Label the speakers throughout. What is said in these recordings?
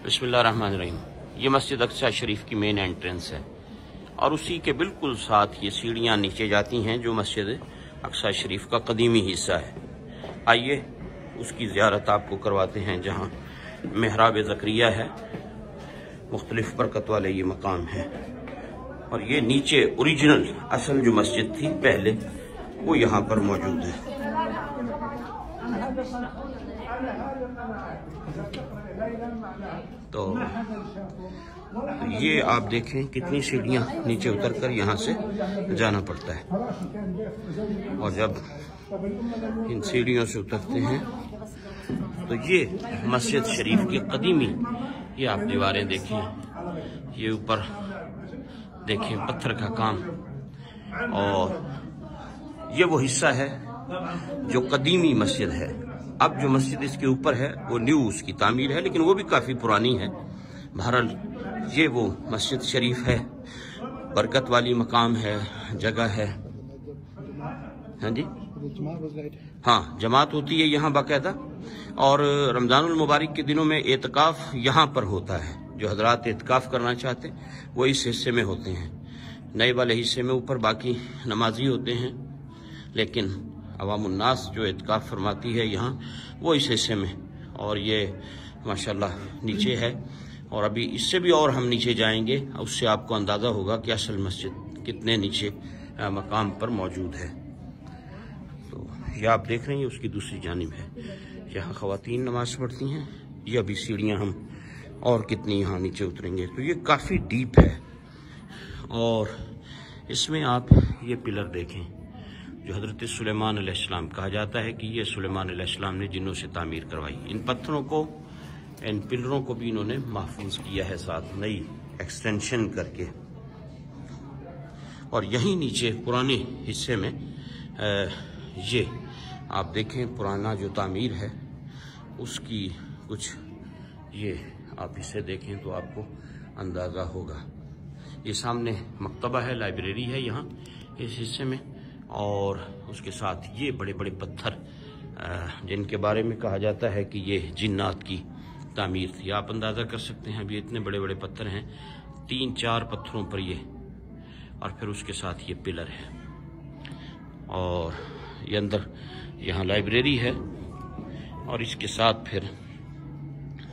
Speaker 1: बिस्मिल्लाहिर्रहमानिर्रहीम। ये मस्जिद अक्सा शरीफ की मेन एंट्रेंस है और उसी के बिल्कुल साथ ये सीढ़ियाँ नीचे जाती हैं जो मस्जिद अक्सा शरीफ का कदीमी हिस्सा है। आइए उसकी ज़ियारत आपको करवाते हैं जहाँ मेहराब ज़करिया है, मुख्तलिफ बरकत वाले ये मकाम है। और ये नीचे ओरिजिनल असल जो मस्जिद थी पहले वो यहाँ पर मौजूद है। तो ये आप देखें कितनी सीढ़ियाँ नीचे उतरकर यहाँ से जाना पड़ता है। और जब इन सीढ़ियों से उतरते हैं तो ये मस्जिद शरीफ की कदीमी, ये आप दीवारें देखें, ये ऊपर देखें पत्थर का काम, और ये वो हिस्सा है जो कदीमी मस्जिद है। अब जो मस्जिद इसके ऊपर है वो न्यू उसकी तामीर है, लेकिन वो भी काफ़ी पुरानी है। बहरहाल ये वो मस्जिद शरीफ है, बरकत वाली मकाम है, जगह है। हाँ जी, हाँ, जमात होती है यहाँ बाकायदा। और रमज़ानुल मुबारक के दिनों में एतकाफ़ यहाँ पर होता है। जो हजरात एतकाफ़ करना चाहते वो इस हिस्से में होते हैं, नए वाले हिस्से में ऊपर बाकी नमाजी होते हैं, लेकिन अवामुन्नास जो एतकाफ़ फरमाती है यहाँ वो इस हिस्से में। और ये माशाल्लाह नीचे है, और अभी इससे भी और हम नीचे जाएंगे, उससे आपको अंदाज़ा होगा कि असल मस्जिद कितने नीचे मकाम पर मौजूद है। तो ये आप देख रहे हैं उसकी दूसरी जानिब है, यहाँ ख़वातीन नमाज पढ़ती हैं। ये अभी सीढ़ियाँ हम और कितनी यहाँ नीचे उतरेंगे। तो ये काफ़ी डीप है। और इसमें आप ये पिलर देखें जो हज़रत सुलेमान अलैहिस्सलाम कहा जाता है कि ये सुलेमान अलैहिस्सलाम ने जिन्नों से तामीर करवाई। इन पत्थरों को, इन पिलरों को भी इन्होंने महफूज किया है, साथ नई एक्सटेंशन करके। और यहीं नीचे पुराने हिस्से में ये आप देखें पुराना जो तामीर है उसकी कुछ, ये आप इसे देखें तो आपको अंदाज़ा होगा। ये सामने मकतबा है, लाइब्रेरी है यहाँ इस हिस्से में। और उसके साथ ये बड़े बड़े पत्थर जिनके बारे में कहा जाता है कि ये जिन्नात की तामीर थी। आप अंदाज़ा कर सकते हैं, अभी इतने बड़े बड़े पत्थर हैं, 3-4 पत्थरों पर ये, और फिर उसके साथ ये पिलर है। और ये अंदर यहाँ लाइब्रेरी है, और इसके साथ फिर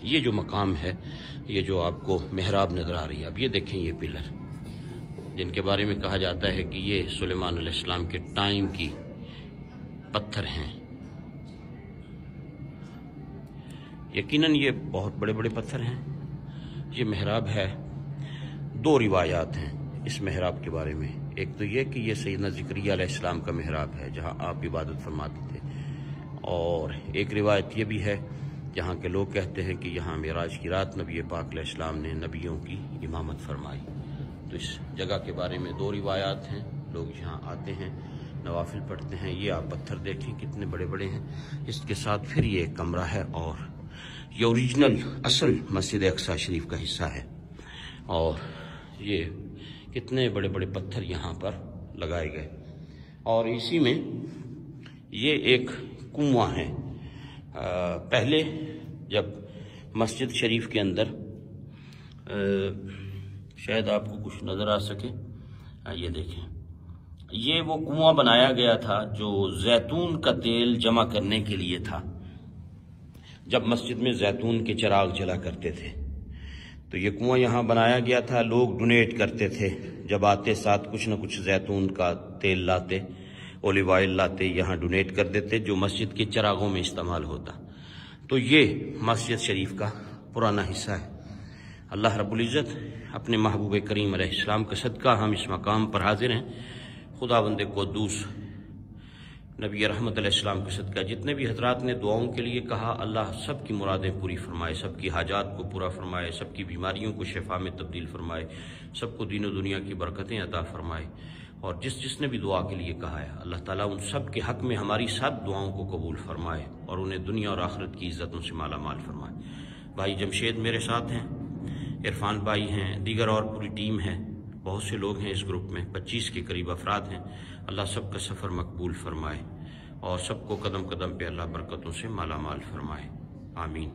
Speaker 1: ये जो मकाम है, ये जो आपको मेहराब नज़र आ रही है। अब ये देखें ये पिलर जिनके बारे में कहा जाता है कि ये सुलेमान अलैहिस्सलाम के टाइम की पत्थर हैं। यकीनन ये बहुत बड़े बड़े पत्थर हैं। ये मेहराब है। 2 रिवायात हैं इस मेहराब के बारे में। एक तो ये कि ये सैयदना ज़करिया अलैहिस्सलाम का मेहराब है जहाँ आप इबादत फरमाते थे, और एक रिवायत ये भी है जहाँ के लोग कहते हैं कि यहाँ मेराज की रात नबी पाक अलैहिस्सलाम ने नबियों की इमामत फरमाई। तो इस जगह के बारे में 2 रिवायात हैं। लोग यहाँ आते हैं, नवाफिल पढ़ते हैं। ये आप पत्थर देखें कितने बड़े बड़े हैं। इसके साथ फिर ये एक कमरा है, और ये ओरिजिनल असल मस्जिद अक्सा शरीफ का हिस्सा है। और ये कितने बड़े बड़े पत्थर यहाँ पर लगाए गए। और इसी में ये एक कुआं है। पहले जब मस्जिद शरीफ के अंदर, शायद आपको कुछ नज़र आ सके, ये देखें, ये वो कुआं बनाया गया था जो जैतून का तेल जमा करने के लिए था। जब मस्जिद में जैतून के चिराग जला करते थे तो ये कुआं यहाँ बनाया गया था। लोग डोनेट करते थे, जब आते साथ कुछ न कुछ जैतून का तेल लाते, ओलिव ऑयल लाते, यहाँ डोनेट कर देते जो मस्जिद के चिरागों में इस्तेमाल होता। तो ये मस्जिद शरीफ का पुराना हिस्सा है। अल्लाह रब्बुल इज़्ज़त अपने महबूब करीम अलैहिस्सलाम का सदका हम इस मकाम पर हाजिर हैं। खुदावंद क़ुद्दूस नबी रहमत अलैहिस्सलाम का सदका जितने भी हजरात ने दुआओं के लिए कहा, अल्लाह सब की मुरादें पूरी फरमाए, सबकी हाजात को पूरा फरमाए, सबकी बीमारियों को शिफा में तब्दील फरमाए, सबको दीन व दुनिया की बरकतें अता फरमाए। और जिसने भी दुआ के लिए कहा है, अल्लाह ताला उन सब के हक़ में हमारी सब दुआओं को कबूल फरमाए और उन्हें दुनिया और आखिरत की इज़्ज़तों से माला माल फरमाए। भाई जमशेद मेरे साथ हैं, इरफान भाई हैं, दीगर और पूरी टीम है, बहुत से लोग हैं इस ग्रुप में, 25 के करीब अफराद हैं। अल्लाह सबका सफ़र मकबूल फरमाए और सबको कदम कदम पे अल्लाह बरकतों से माला माल फरमाए। आमीन।